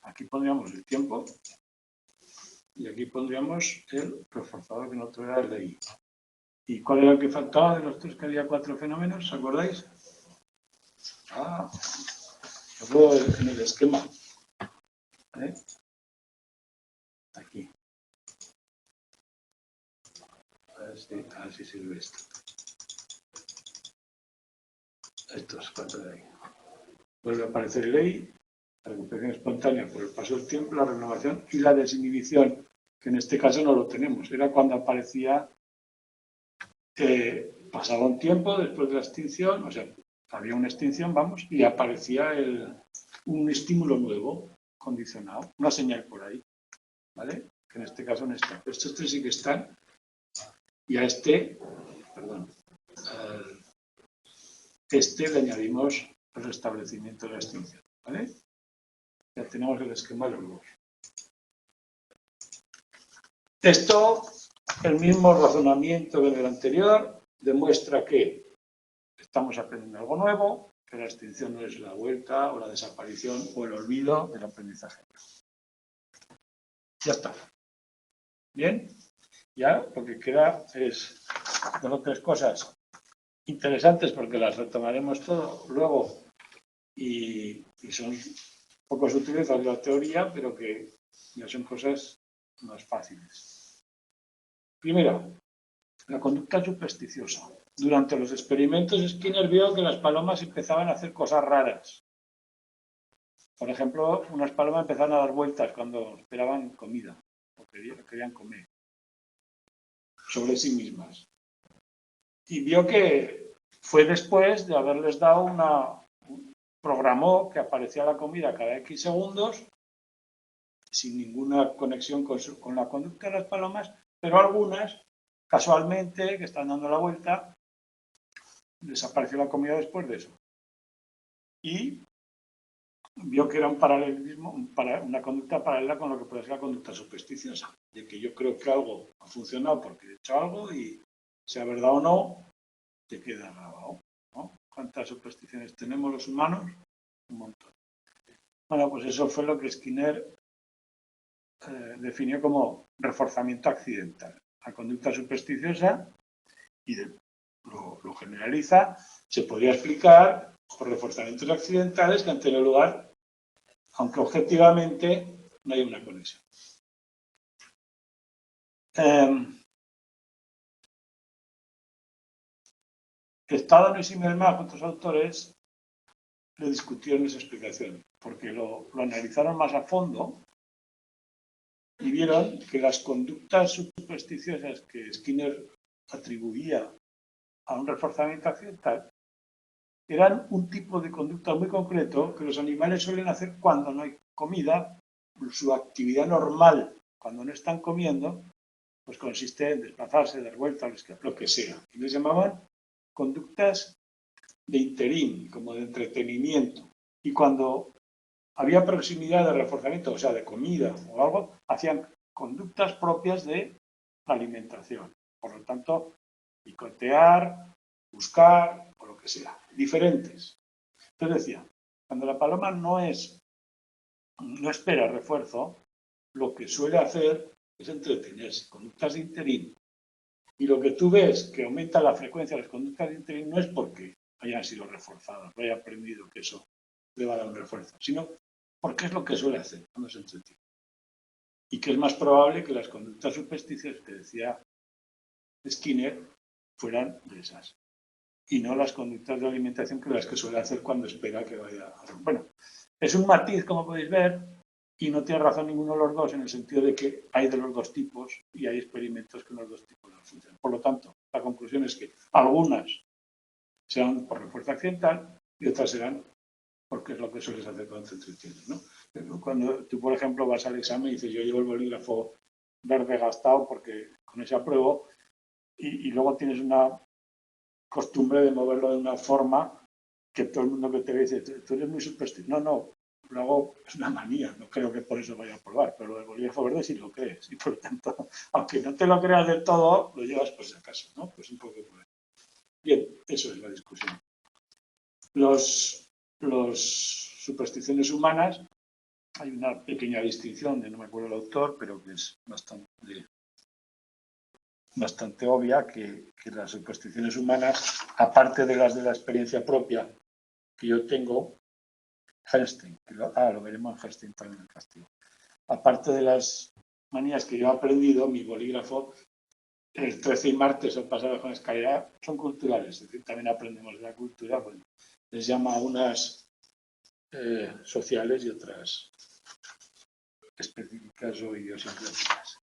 aquí pondríamos el tiempo y aquí pondríamos el reforzador, que no era el de I. ¿Y cuál era el que faltaba de los tres, que había 4 fenómenos? ¿Os acordáis? Lo puedo ver en el esquema. Aquí. A ver si sirve esto. Estos 4 de ahí. Vuelve a aparecer el EI, la recuperación espontánea por el paso del tiempo, la renovación y la desinhibición, que en este caso no lo tenemos. Era cuando aparecía, pasaba un tiempo después de la extinción, o sea, había una extinción, vamos, y aparecía un estímulo nuevo, condicionado, una señal por ahí, ¿vale? Que en este caso no está. Estos tres sí que están, y a este, perdón, le añadimos el restablecimiento de la extinción, ¿vale? Ya tenemos el esquema de los dos. Esto, el mismo razonamiento que el anterior, demuestra que estamos aprendiendo algo nuevo, que la extinción no es la vuelta o la desaparición o el olvido del aprendizaje. Ya está. Bien, ya lo que queda es dos o tres cosas interesantes porque las retomaremos todo luego y son poco útiles de la teoría, pero que ya son cosas más fáciles. Primero, la conducta supersticiosa. Durante los experimentos, Skinner vio que las palomas empezaban a hacer cosas raras. Por ejemplo, unas palomas empezaban a dar vueltas cuando esperaban comida o querían comer sobre sí mismas. Y vio que fue después de haberles dado programó que aparecía la comida cada X segundos sin ninguna conexión con la conducta de las palomas, pero algunas, casualmente, que están dando la vuelta, desapareció la comida después de eso. Y vio que era un paralelismo, una conducta paralela con lo que puede ser la conducta supersticiosa, de que yo creo que algo ha funcionado porque he hecho algo y sea verdad o no, te queda grabado, ¿no? ¿Cuántas supersticiones tenemos los humanos? Un montón. Bueno, pues eso fue lo que Skinner definió como reforzamiento accidental. La conducta supersticiosa, y lo generaliza, se podría explicar por reforzamientos accidentales que han tenido lugar, aunque objetivamente no hay una conexión. Staddon y Zimmermann, otros autores, le discutieron esa explicación, porque lo analizaron más a fondo y vieron que las conductas supersticiosas que Skinner atribuía a un reforzamiento accidental eran un tipo de conducta muy concreto que los animales suelen hacer cuando no hay comida. Su actividad normal, cuando no están comiendo, pues consiste en desplazarse, dar vueltas, lo que sea. Y les llamaban conductas de interín, como de entretenimiento. Y cuando había proximidad de reforzamiento, o sea, de comida o algo, hacían conductas propias de alimentación. Por lo tanto, picotear, buscar o lo que sea. Diferentes. Entonces decía, cuando la paloma no espera refuerzo, lo que suele hacer es entretenerse, conductas de interín. Y lo que tú ves que aumenta la frecuencia de las conductas de interín no es porque hayan sido reforzadas, no haya aprendido que eso le va a dar un refuerzo, sino porque es lo que suele hacer cuando se entretiene. Y que es más probable que las conductas supersticiosas que decía Skinner fueran de esas. Y no las conductas de alimentación que las que suele hacer cuando espera que vaya a... Bueno, es un matiz, como podéis ver, y no tiene razón ninguno de los dos en el sentido de que hay de los dos tipos y hay experimentos que los dos tipos no funcionan. Por lo tanto, la conclusión es que algunas serán por refuerzo accidental y otras serán porque es lo que sueles hacer cuando te entretienes, ¿no? Cuando tú, por ejemplo, vas al examen y dices yo llevo el bolígrafo verde gastado porque con ese apruebo y luego tienes una costumbre de moverlo de una forma que todo el mundo que te ve dice, tú eres muy supersticioso. No, lo hago, es una manía, no creo que por eso vaya a probar, pero lo del bolígrafo verde sí lo crees y por lo tanto, aunque no te lo creas del todo, lo llevas por si acaso, ¿no? Pues un poco por ahí. Bien, eso es la discusión. Los supersticiones humanas, hay una pequeña distinción de no me acuerdo el autor, pero que es bastante obvia, que las supersticiones humanas, aparte de las de la experiencia propia que yo tengo, Hellstein, lo veremos en Hellstein también el castigo. Aparte de las manías que yo he aprendido, mi bolígrafo, el 13 y martes el pasado con escalera, son culturales, es decir, también aprendemos de la cultura, bueno, les llama unas sociales y otras específicas o idiosincráticas.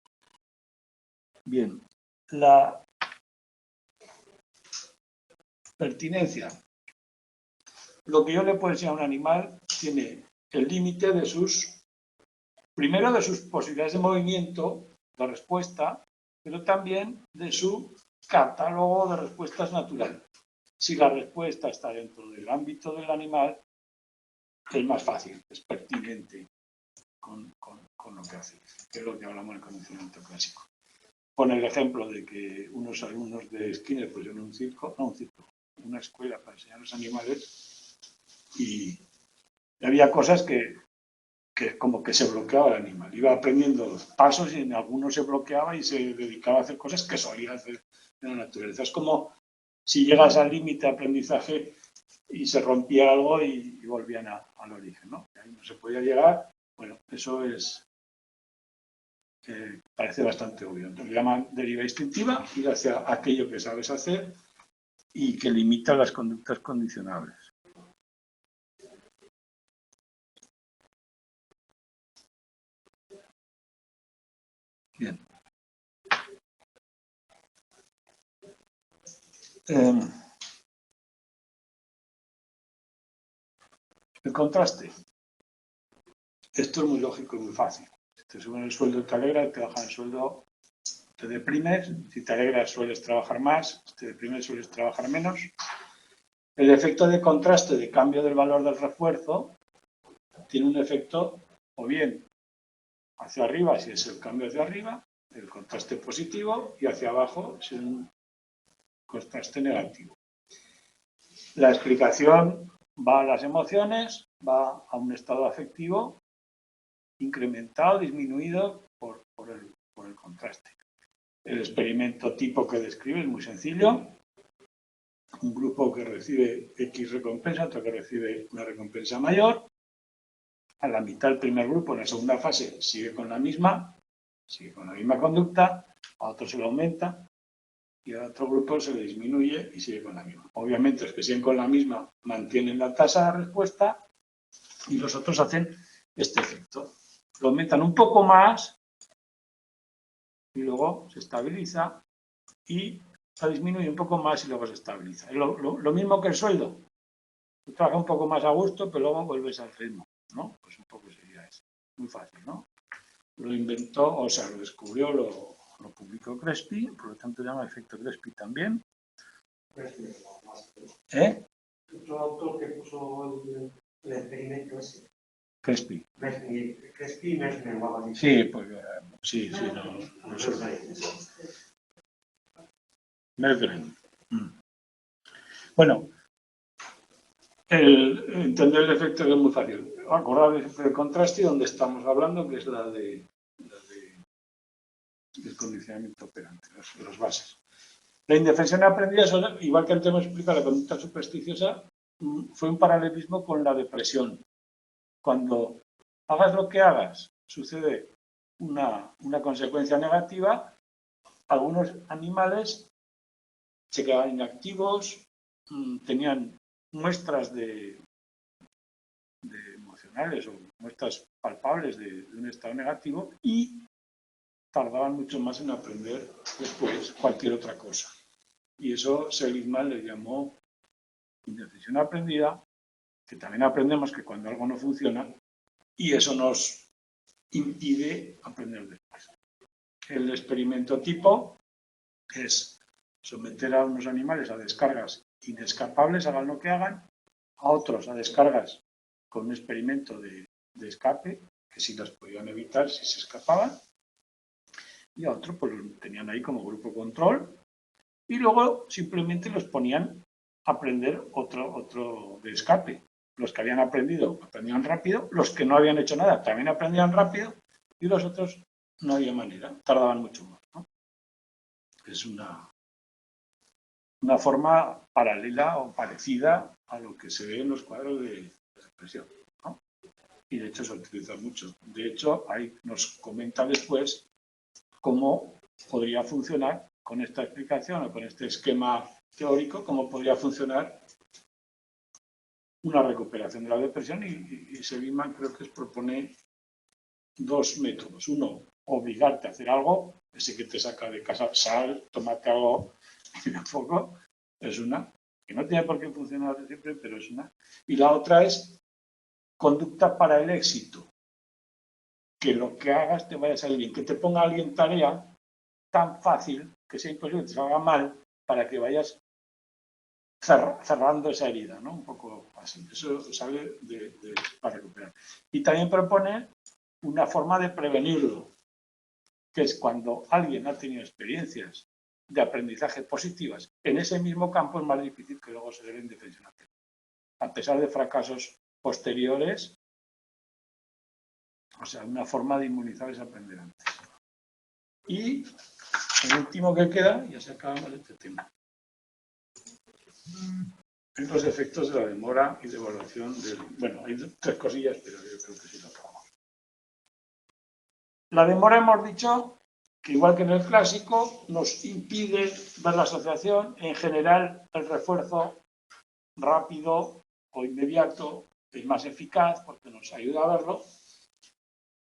Bien, la pertinencia. Lo que yo le puedo enseñar a un animal tiene el límite de primero de sus posibilidades de movimiento, de respuesta, pero también de su catálogo de respuestas natural. Si la respuesta está dentro del ámbito del animal, es más fácil, es pertinente con lo que hace, que es lo que hablamos en el conocimiento clásico. Pone el ejemplo de que unos alumnos de Skinner pusieron una escuela para enseñar a los animales y había cosas que como que se bloqueaba el animal. Iba aprendiendo los pasos y en algunos se bloqueaba y se dedicaba a hacer cosas que solía hacer en la naturaleza. Es como si llegas al límite de aprendizaje y se rompía algo y volvían al origen, ¿no? Y ahí no se podía llegar. Bueno, eso es parece bastante obvio. Entonces le llaman deriva instintiva, ir hacia aquello que sabes hacer y que limita las conductas condicionables. Bien. El contraste. Esto es muy lógico y muy fácil. Si te suben el sueldo te alegra, te bajan el sueldo te deprimes. Si te alegras sueles trabajar más, si te deprimes sueles trabajar menos. El efecto de contraste de cambio del valor del refuerzo tiene un efecto o bien hacia arriba si es el cambio hacia arriba, el contraste positivo, y hacia abajo si es un contraste negativo. La explicación va a las emociones, va a un estado afectivo incrementado, disminuido por el contraste. El experimento tipo que describe es muy sencillo. Un grupo que recibe X recompensa, otro que recibe una recompensa mayor. A la mitad del primer grupo, en la segunda fase, sigue con la misma conducta, a otro se le aumenta y a otro grupo se le disminuye y sigue con la misma. Obviamente los que siguen con la misma mantienen la tasa de respuesta y los otros hacen este efecto. Lo aumentan un poco más y luego se estabiliza y lo disminuye un poco más y luego se estabiliza. Lo mismo que el sueldo. Tú trabajas un poco más a gusto, pero luego vuelves al ritmo, ¿no? Pues un poco sería eso. Muy fácil, ¿no? Lo inventó, o sea, lo descubrió, lo publicó Crespi, por lo tanto se llama efecto Crespi también. ¿Eh?
Otro autor que puso el experimento ese.
Crespi.
Crespi y Mesmer, o algo así.
Sí, pues sí, no sé. Medgren. Bueno, entender el efecto es muy fácil. Acordaros del contraste donde estamos hablando, que es la del condicionamiento operante, los bases. La indefensión aprendida, igual que antes hemos explicado la conducta supersticiosa, fue un paralelismo con la depresión. Cuando hagas lo que hagas, sucede una consecuencia negativa, algunos animales se quedaban inactivos, tenían muestras emocionales o muestras palpables de un estado negativo y tardaban mucho más en aprender después cualquier otra cosa. Y eso Seligman le llamó indecisión aprendida, que también aprendemos que cuando algo no funciona, y eso nos impide aprender después. El experimento tipo es someter a unos animales a descargas inescapables, hagan lo que hagan, a otros a descargas con un experimento de escape, que sí las podían evitar si se escapaban, y a otros pues los tenían ahí como grupo control, y luego simplemente los ponían a aprender otro de escape. Los que habían aprendido aprendían rápido, los que no habían hecho nada también aprendían rápido, y los otros no había manera, tardaban mucho más, ¿no? Es una forma paralela o parecida a lo que se ve en los cuadros de depresión, ¿no? Y de hecho se utiliza mucho. De hecho, ahí nos comenta después cómo podría funcionar con esta explicación o con este esquema teórico, cómo podría funcionar una recuperación de la depresión, y Seligman creo que propone dos métodos. Uno, obligarte a hacer algo, ese que te saca de casa, sal, tómate algo y tampoco, es una, que no tiene por qué funcionar siempre, pero es una. Y la otra es conducta para el éxito, que lo que hagas te vaya a salir bien, que te ponga alguien tarea tan fácil que sea imposible que te salga mal, para que vayas cerrando esa herida, ¿no? Un poco así. Eso sale para recuperar. Y también propone una forma de prevenirlo, que es cuando alguien ha tenido experiencias de aprendizaje positivas en ese mismo campo, es más difícil que luego se dé la indefensión. A pesar de fracasos posteriores, o sea, una forma de inmunizar es aprender antes. Y el último que queda, ya se acabamos este tema. Los efectos de la demora y de evaluación del... Bueno, hay tres cosillas, pero yo creo que sí lo acabamos. La demora, hemos dicho que igual que en el clásico, nos impide ver la asociación. En general, el refuerzo rápido o inmediato es más eficaz porque nos ayuda a verlo.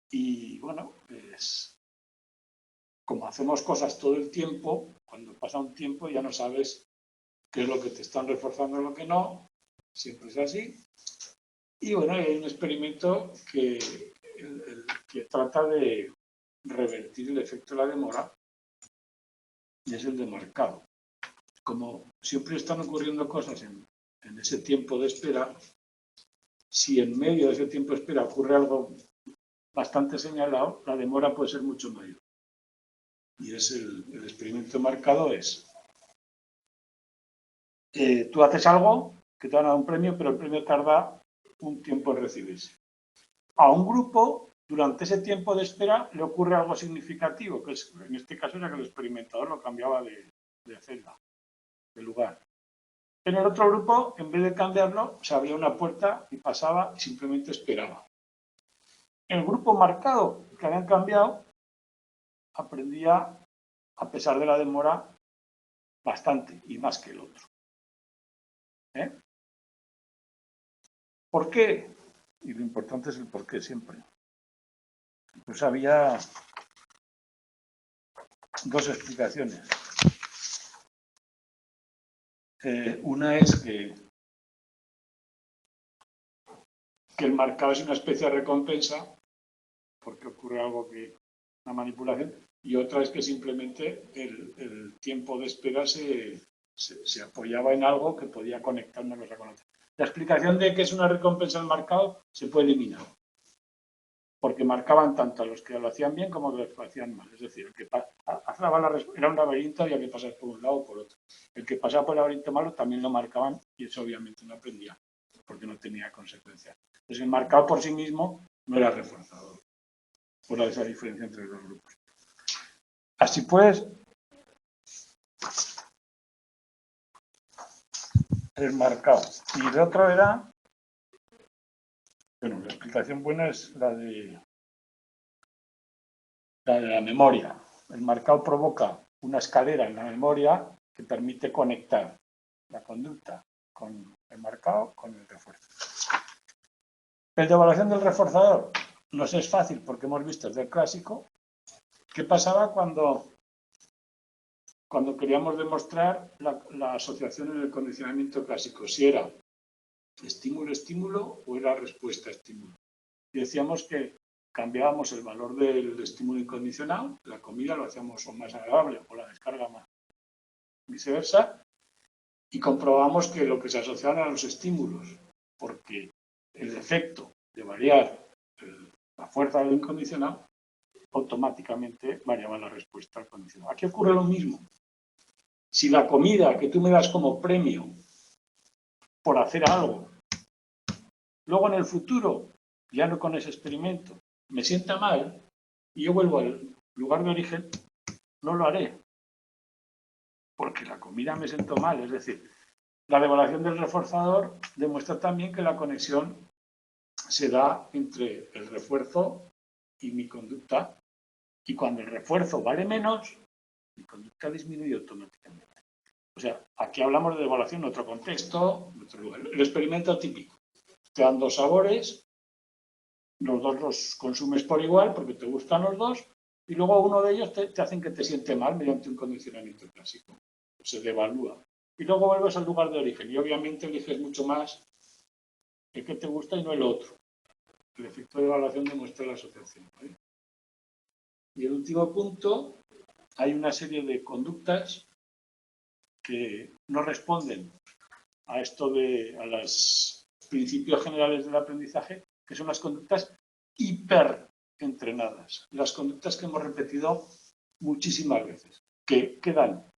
Y bueno, pues como hacemos cosas todo el tiempo, cuando pasa un tiempo ya no sabes qué es lo que te están reforzando y lo que no. Siempre es así. Y bueno, hay un experimento que trata de revertir el efecto de la demora, y es el de marcado. Como siempre están ocurriendo cosas en ese tiempo de espera, si en medio de ese tiempo de espera ocurre algo bastante señalado, la demora puede ser mucho mayor. Y es el experimento marcado es, tú haces algo que te van a dar un premio, pero el premio tarda un tiempo en recibirse. A un grupo, durante ese tiempo de espera, le ocurre algo significativo, que es, en este caso era que el experimentador lo cambiaba de celda, de lugar. En el otro grupo, en vez de cambiarlo, se abría una puerta y pasaba y simplemente esperaba. El grupo marcado, que habían cambiado, aprendía, a pesar de la demora, bastante y más que el otro. ¿Por qué? Y lo importante es el por qué siempre. Pues había dos explicaciones. Una es que el marcado es una especie de recompensa, porque ocurre algo que una manipulación, y otra es que simplemente el tiempo de espera se apoyaba en algo que podía conectar una cosa con otra. La explicación de que es una recompensa el marcado se puede eliminar, porque marcaban tanto a los que lo hacían bien como a los que lo hacían mal. Es decir, el que era un laberinto, había que pasar por un lado o por otro. El que pasaba por el laberinto malo también lo marcaban y eso obviamente no aprendía, porque no tenía consecuencias. Entonces, el marcado por sí mismo no era reforzador, por esa diferencia entre los grupos. Así pues, el marcado. Y el otro era, bueno, la explicación buena es la de la memoria. El marcado provoca una escalera en la memoria que permite conectar la conducta con el marcado, con el refuerzo. El de evaluación del reforzador nos es fácil porque hemos visto desde el clásico qué pasaba cuando queríamos demostrar la asociación en el condicionamiento clásico, si era estímulo-estímulo o era respuesta-estímulo. Y decíamos que cambiábamos el valor del estímulo incondicional, la comida lo hacíamos o más agradable o la descarga más, viceversa, y comprobamos que lo que se asociaban eran los estímulos, porque el efecto de variar la fuerza del incondicional automáticamente variaba la respuesta al condicional. Aquí ocurre lo mismo. Si la comida que tú me das como premio por hacer algo, luego en el futuro, ya no con ese experimento, me sienta mal y yo vuelvo al lugar de origen, no lo haré, porque la comida me sentó mal. Es decir, la devaluación del reforzador demuestra también que la conexión se da entre el refuerzo y mi conducta, y cuando el refuerzo vale menos, mi conducta disminuye automáticamente. O sea, aquí hablamos de devaluación en otro contexto, en otro lugar. El experimento típico. Te dan dos sabores, los dos los consumes por igual porque te gustan los dos, y luego uno de ellos te hacen que te siente mal mediante un condicionamiento clásico. Se devalúa. Y luego vuelves al lugar de origen y obviamente eliges mucho más el que te gusta y no el otro. El efecto de evaluación demuestra la asociación, ¿vale? Y el último punto, hay una serie de conductas que no responden a a los principios generales del aprendizaje, que son las conductas hiperentrenadas, las conductas que hemos repetido muchísimas veces, que quedan,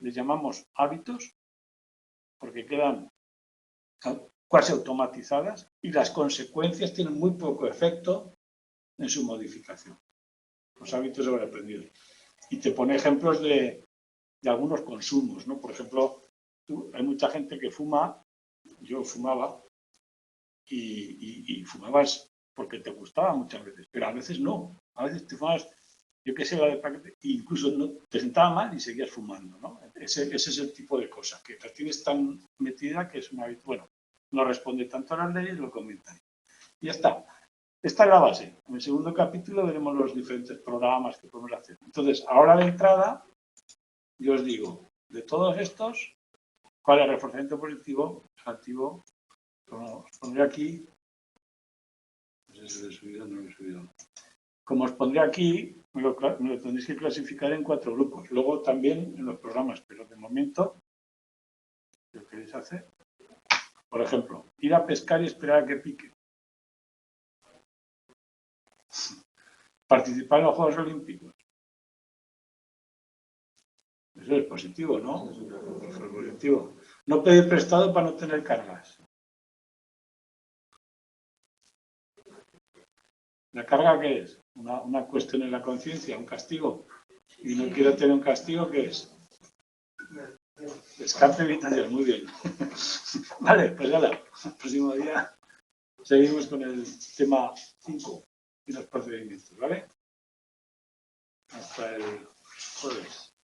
les llamamos hábitos, porque quedan casi automatizadas y las consecuencias tienen muy poco efecto en su modificación. Los hábitos sobreaprendidos. Y te pone ejemplos de algunos consumos, ¿no? Por ejemplo, hay mucha gente que fuma, yo fumaba, y fumabas porque te gustaba muchas veces, pero a veces no. A veces te fumabas, yo qué sé, la de paquete, e incluso no, te sentaba mal y seguías fumando, ¿no? Ese es el tipo de cosa, que la tienes tan metida que es un hábito. Bueno, no responde tanto a las leyes, lo comentan. Y ya está. Esta es la base. En el segundo capítulo veremos los diferentes programas que podemos hacer. Entonces, ahora de entrada, yo os digo, de todos estos, ¿cuál es el reforzamiento positivo, negativo? Os pondré aquí, no sé si lo he subido o no lo he subido. Como os pondré aquí, me lo tendréis que clasificar en 4 grupos. Luego también en los programas, pero de momento, si lo queréis hacer, por ejemplo, ir a pescar y esperar a que pique. Participar en los Juegos Olímpicos. Eso es positivo, ¿no? Eso es positivo. No pedir prestado para no tener cargas. ¿La carga qué es? Una cuestión en la conciencia, un castigo. Y no quiero tener un castigo, ¿qué es? Descarte vital, muy bien. Vale, pues nada, el próximo día seguimos con el tema 5 y los procedimientos, ¿vale? Hasta el jueves.